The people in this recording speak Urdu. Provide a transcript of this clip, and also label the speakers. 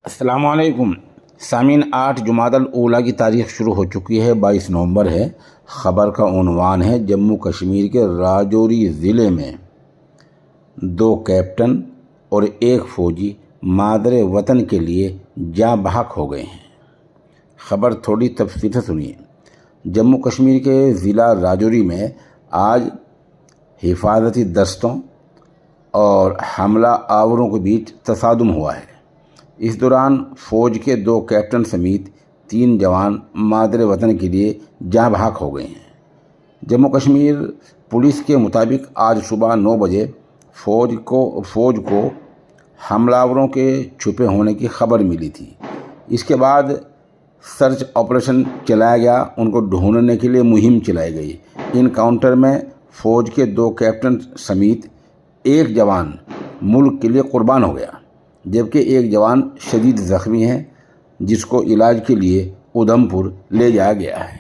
Speaker 1: السلام علیکم سامعین، 8 جمادی الاولیٰ کی تاریخ شروع ہو چکی ہے، 22 نومبر ہے۔ خبر کا عنوان ہے جموں کشمیر کے راجوری ضلع میں 2 کیپٹن اور 1 فوجی مادر وطن کے لیے جاں بحق ہو گئے ہیں۔ خبر تھوڑی تفصیل سے سنیے۔ جموں کشمیر کے ضلع راجوری میں آج حفاظتی دستوں اور حملہ آوروں کے بیچ تصادم ہوا ہے۔ اس دوران فوج کے 2 کیپٹن سمیت 3 جوان مادر وطن کے لیے جاں بحق ہو گئے ہیں۔ جموں کشمیر پولیس کے مطابق آج صبح 9 بجے فوج کو حملہ آوروں کے چھپے ہونے کی خبر ملی تھی۔ اس کے بعد سرچ آپریشن چلایا گیا، ان کو ڈھونڈنے کے لیے مہم چلائی گئی۔ انکاؤنٹر میں فوج کے 2 کیپٹن سمیت 1 جوان ملک کے لیے قربان ہو گیا، جبکہ 1 جوان شدید زخمی ہے، جس کو علاج کے لیے اودھم پور لے جایا گیا ہے۔